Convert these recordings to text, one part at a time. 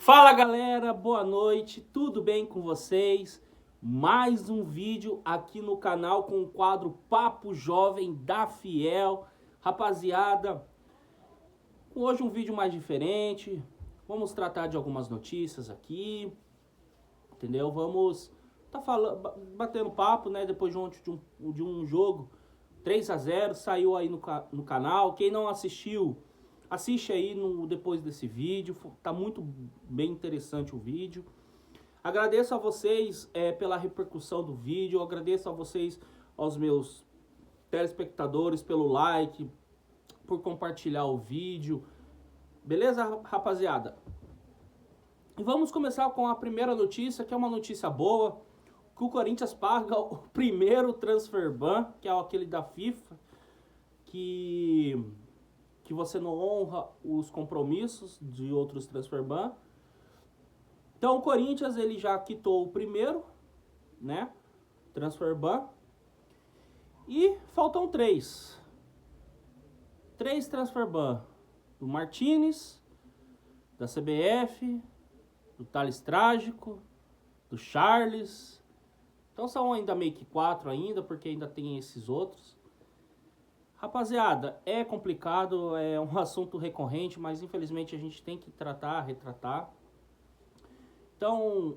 Fala galera, boa noite, tudo bem com vocês? Mais um vídeo aqui no canal com o quadro Papo Jovem da Fiel. Rapaziada, hoje um vídeo mais diferente, vamos tratar de algumas notícias aqui, entendeu? Vamos batendo papo, né? Depois de um jogo 3-0, saiu aí no canal. Quem não assistiu, assiste aí depois desse vídeo, tá muito bem interessante o vídeo. Agradeço a vocês pela repercussão do vídeo, agradeço a vocês, aos meus telespectadores, pelo like, por compartilhar o vídeo. Beleza, rapaziada? E vamos começar com a primeira notícia, que é uma notícia boa, que o Corinthians paga o primeiro transfer ban, que é aquele da FIFA, que você não honra os compromissos de outros transfer ban. Então o Corinthians ele já quitou o primeiro, né, transfer ban, e faltam três transfer ban: do Martínez, da CBF, do Thales Trágico, do Charles. Então são ainda meio que 4 ainda, porque ainda tem esses outros. Rapaziada, é complicado, é um assunto recorrente, mas infelizmente a gente tem que retratar. Então,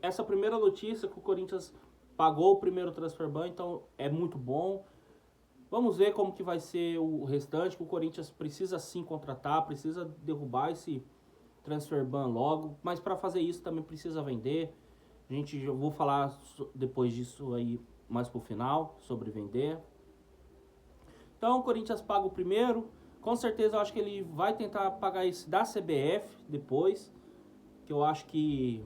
essa primeira notícia que o Corinthians pagou o primeiro transfer ban, então é muito bom. Vamos ver como que vai ser o restante, que o Corinthians precisa sim contratar, precisa derrubar esse transfer ban logo, mas para fazer isso também precisa vender. Eu vou falar depois disso aí mais pro final, sobre vender. Então o Corinthians paga o primeiro, com certeza eu acho que ele vai tentar pagar esse da CBF depois, que eu acho que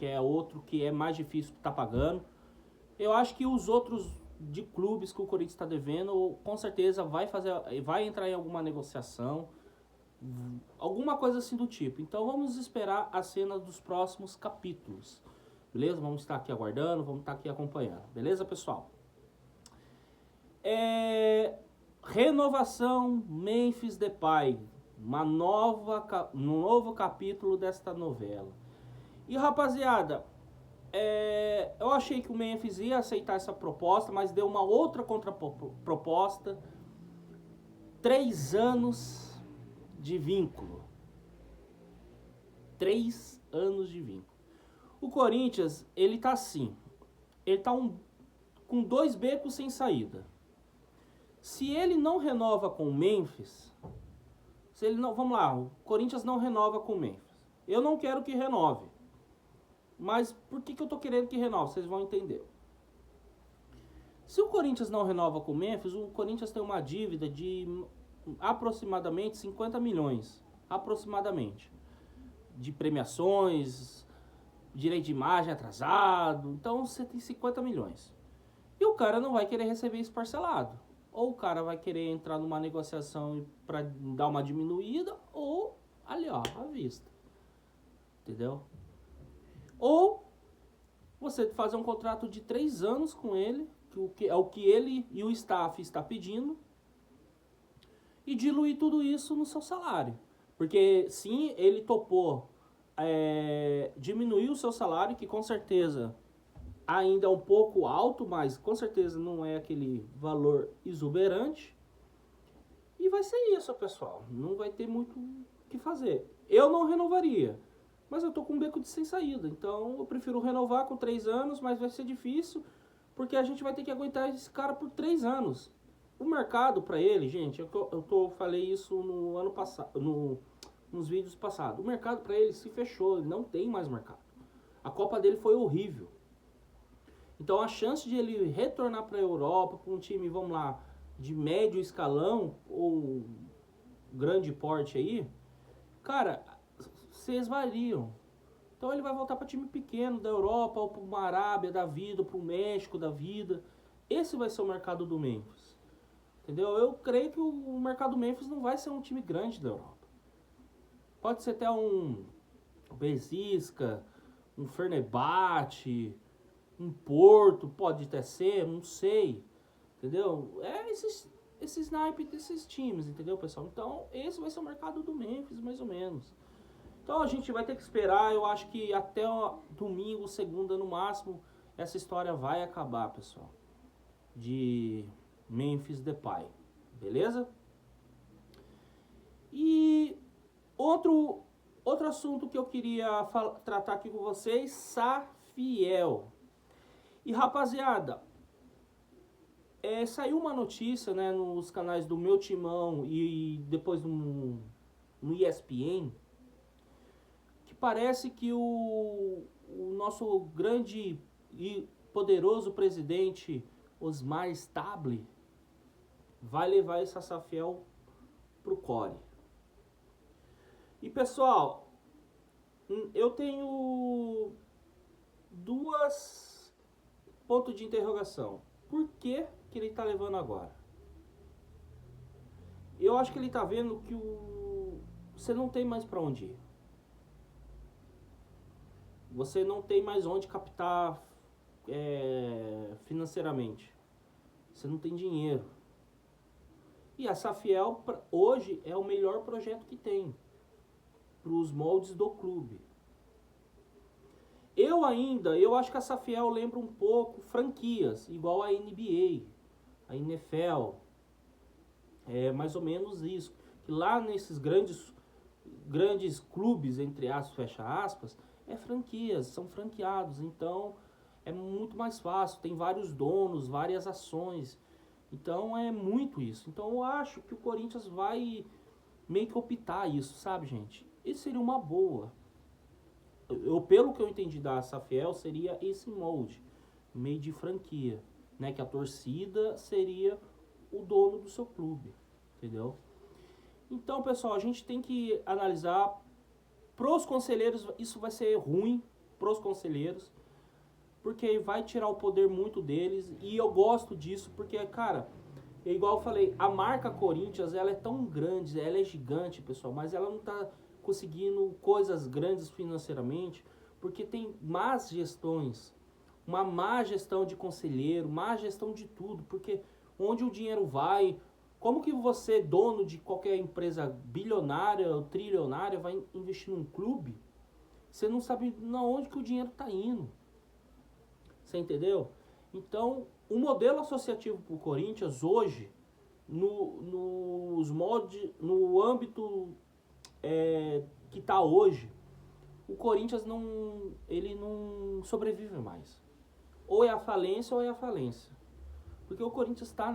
é outro que é mais difícil de estar pagando. Eu acho que os outros de clubes que o Corinthians está devendo, com certeza vai entrar em alguma negociação, alguma coisa assim do tipo. Então vamos esperar a cena dos próximos capítulos, beleza? Vamos estar aqui aguardando, vamos estar aqui acompanhando, beleza, pessoal? Renovação Memphis Depay, um novo capítulo desta novela. E rapaziada, eu achei que o Memphis ia aceitar essa proposta, mas deu uma outra contraproposta. 3 anos de vínculo. 3 anos de vínculo. O Corinthians, ele tá assim, ele tá com 2 becos sem saída. Se ele não renova com o Memphis, vamos lá, o Corinthians não renova com o Memphis. Eu não quero que renove. Mas por que eu tô querendo que renove? Vocês vão entender. Se o Corinthians não renova com o Memphis, o Corinthians tem uma dívida de aproximadamente 50 milhões. Aproximadamente. De premiações, direito de imagem atrasado. Então você tem 50 milhões. E o cara não vai querer receber isso parcelado. Ou o cara vai querer entrar numa negociação para dar uma diminuída, ou ali ó, à vista. Entendeu? Ou você fazer um contrato de 3 anos com ele, que é o que ele e o staff está pedindo, e diluir tudo isso no seu salário. Porque sim, ele topou diminuir o seu salário, que com certeza ainda é um pouco alto, mas com certeza não é aquele valor exuberante. E vai ser isso, pessoal. Não vai ter muito o que fazer. Eu não renovaria, mas eu tô com um beco de sem saída. Então eu prefiro renovar com 3 anos, mas vai ser difícil, porque a gente vai ter que aguentar esse cara por 3 anos. O mercado para ele, gente, falei isso no ano passado, nos vídeos passados. O mercado para ele se fechou, ele não tem mais mercado. A Copa dele foi horrível. Então a chance de ele retornar para a Europa, para um time, vamos lá, de médio escalão ou grande porte aí, cara, vocês variam. Então ele vai voltar para time pequeno da Europa, ou para uma Arábia da vida, ou para o México da vida. Esse vai ser o mercado do Memphis. Entendeu? Eu creio que o mercado do Memphis não vai ser um time grande da Europa. Pode ser até um Benfica, um Fenerbahçe, um Porto, pode até ser, não sei, entendeu? Esse snipe desses times, entendeu, pessoal? Então, esse vai ser o mercado do Memphis, mais ou menos. Então a gente vai ter que esperar, eu acho que até domingo, segunda no máximo, essa história vai acabar, pessoal. De Memphis Depay, beleza? E outro assunto que eu queria tratar aqui com vocês, Safiel. E rapaziada, saiu uma notícia, né, nos canais do Meu Timão e depois no ESPN, que parece que o nosso grande e poderoso presidente Osmar Stable vai levar esse Safiel pro core. E pessoal, eu tenho duas pontos de interrogação. Por que ele tá levando agora? Eu acho que ele tá vendo que você não tem mais para onde ir. Você não tem mais onde captar financeiramente. Você não tem dinheiro. E a Safiel hoje é o melhor projeto que tem para os moldes do clube. Eu acho que a Safiel lembra um pouco franquias, igual a NBA, a NFL. É mais ou menos isso. Que lá nesses grandes clubes, entre aspas, fecha aspas, franquias, são franqueados. Então é muito mais fácil, tem vários donos, várias ações. Então é muito isso. Então eu acho que o Corinthians vai meio que optar isso, sabe, gente? Isso seria uma boa. Pelo que eu entendi da Safiel, seria esse molde, meio de franquia, né? Que a torcida seria o dono do seu clube, entendeu? Então, pessoal, a gente tem que analisar. Pros conselheiros, isso vai ser ruim pros conselheiros, porque vai tirar o poder muito deles, e eu gosto disso, porque, cara, igual eu falei, a marca Corinthians, ela é tão grande, ela é gigante, pessoal, mas ela não tá conseguindo coisas grandes financeiramente, porque tem más gestões, uma má gestão de conselheiro, má gestão de tudo, porque onde o dinheiro vai, como que você, dono de qualquer empresa bilionária ou trilionária, vai investir num clube? Você não sabe onde que o dinheiro está indo. Você entendeu? Então, o modelo associativo para o Corinthians hoje, nos moldes, no âmbito que está hoje, o Corinthians ele não sobrevive mais. Ou é a falência ou é a falência. Porque o Corinthians está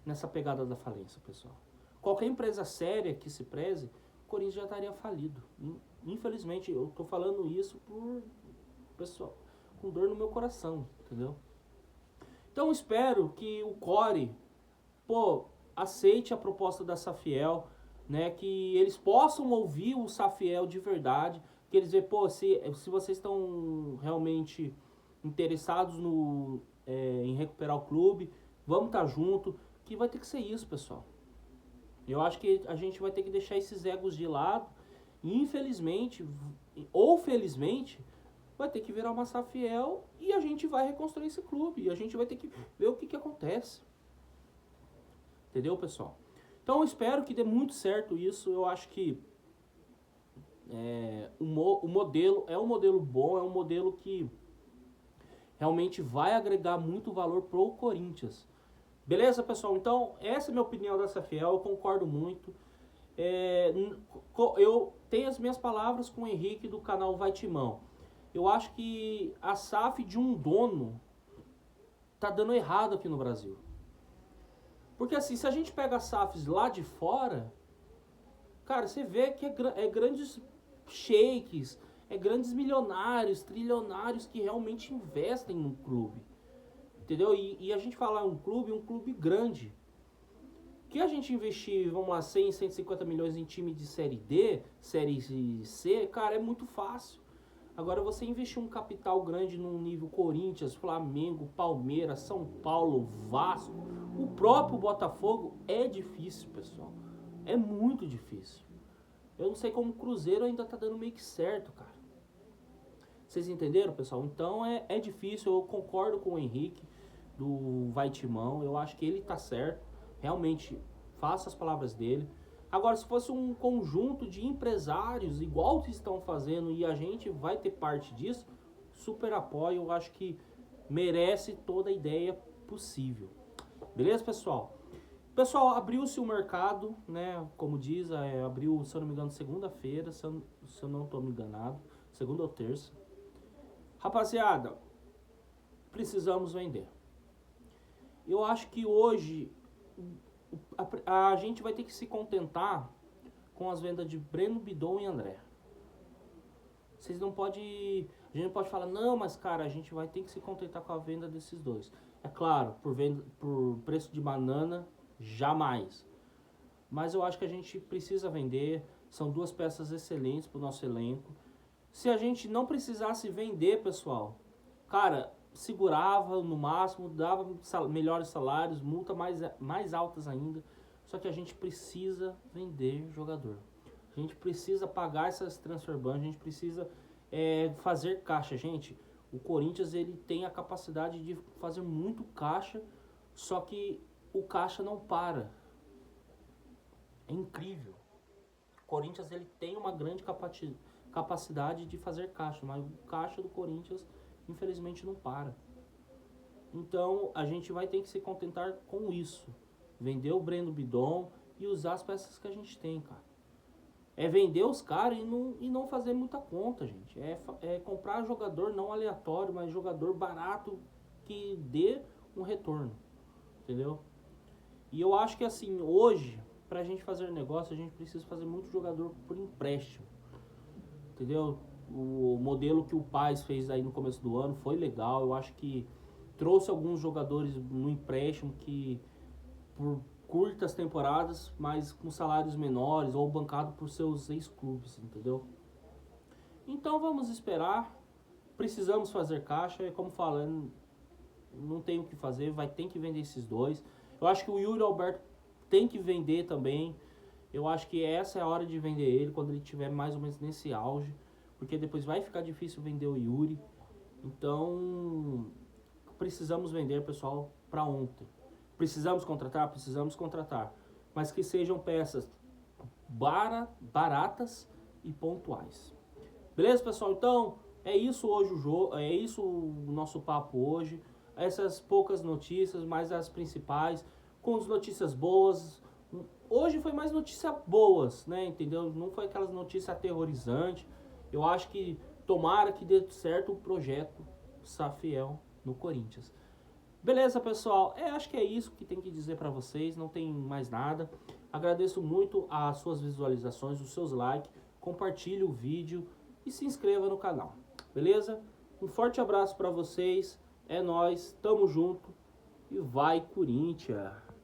nessa pegada da falência, pessoal. Qualquer empresa séria que se preze, o Corinthians já estaria falido. Infelizmente, eu tô falando isso por pessoal com dor no meu coração, entendeu? Então espero que o Core, aceite a proposta da Safiel, né? Que eles possam ouvir o Safiel de verdade, que eles vejam, se vocês estão realmente interessados em recuperar o clube, vamos estar junto, que vai ter que ser isso, pessoal. Eu acho que a gente vai ter que deixar esses egos de lado, e infelizmente, ou felizmente, vai ter que virar uma Safiel e a gente vai reconstruir esse clube, e a gente vai ter que ver o que acontece. Entendeu, pessoal? Então eu espero que dê muito certo isso. Eu acho que o modelo é um modelo bom, é um modelo que realmente vai agregar muito valor pro Corinthians. Beleza, pessoal? Então, essa é a minha opinião da Safiel, eu concordo muito. Eu tenho as minhas palavras com o Henrique do canal Vai Timão. Eu acho que a SAF de um dono tá dando errado aqui no Brasil. Porque assim, se a gente pega as SAFs lá de fora, cara, você vê que é grandes sheiks, grandes milionários, trilionários que realmente investem no clube. Entendeu? E a gente fala um clube grande. Que a gente investir, vamos lá, 100, 150 milhões em time de Série D, Série C, cara, é muito fácil. Agora você investir um capital grande num nível Corinthians, Flamengo, Palmeiras, São Paulo, Vasco, o próprio Botafogo, é difícil, pessoal. É muito difícil. Eu não sei como o Cruzeiro ainda tá dando meio que certo, cara. Vocês entenderam, pessoal? Então é difícil, eu concordo com o Henrique do Vai Timão, eu acho que ele tá certo. Realmente, faça as palavras dele. Agora, se fosse um conjunto de empresários, igual que estão fazendo, e a gente vai ter parte disso, super apoio, eu acho que merece toda a ideia possível. Beleza, pessoal? Pessoal, abriu-se o mercado, né? Como diz, abriu, se eu não me engano, segunda-feira, se eu não estou me enganado, segunda ou terça. Rapaziada, precisamos vender. Eu acho que hoje a gente vai ter que se contentar com as vendas de Breno Bidon e André. Vocês não podem... A gente não pode falar, não, mas cara, a gente vai ter que se contentar com a venda desses dois. É claro, por preço de banana, jamais. Mas eu acho que a gente precisa vender. São duas peças excelentes para o nosso elenco. Se a gente não precisasse vender, pessoal, cara, segurava no máximo, dava melhores salários, multa mais altas ainda. Só que a gente precisa vender jogador. A gente precisa pagar essas transfer ban, a gente precisa fazer caixa. Gente, o Corinthians ele tem a capacidade de fazer muito caixa, só que o caixa não para. É incrível. O Corinthians ele tem uma grande capacidade de fazer caixa, mas o caixa do Corinthians infelizmente não para. Então a gente vai ter que se contentar com isso. Vender o Breno Bidon e usar as peças que a gente tem, cara. É vender os caras e não fazer muita conta, gente. É comprar jogador não aleatório, mas jogador barato que dê um retorno. Entendeu? E eu acho que assim, hoje, pra gente fazer negócio, a gente precisa fazer muito jogador por empréstimo. Entendeu? O modelo que o Paz fez aí no começo do ano foi legal. Eu acho que trouxe alguns jogadores no empréstimo que por curtas temporadas, mas com salários menores ou bancado por seus ex-clubes, entendeu? Então vamos esperar. Precisamos fazer caixa, como falando, não tem o que fazer, vai ter que vender esses dois. Eu acho que o Yuri Alberto tem que vender também. Eu acho que essa é a hora de vender ele, quando ele estiver mais ou menos nesse auge, porque depois vai ficar difícil vender o Yuri. Então precisamos vender, pessoal, para ontem. Precisamos contratar? Precisamos contratar. Mas que sejam peças baratas e pontuais. Beleza, pessoal? Então, é isso hoje o jogo, é isso o nosso papo hoje. Essas poucas notícias, mas as principais, com as notícias boas. Hoje foi mais notícias boas, né? Entendeu? Não foi aquelas notícias aterrorizantes. Eu acho que tomara que dê certo o projeto Safiel no Corinthians. Beleza, pessoal? Acho que é isso que tem que dizer para vocês, não tem mais nada. Agradeço muito as suas visualizações, os seus likes, compartilhe o vídeo e se inscreva no canal. Beleza? Um forte abraço para vocês, é nóis, tamo junto e vai Corinthians!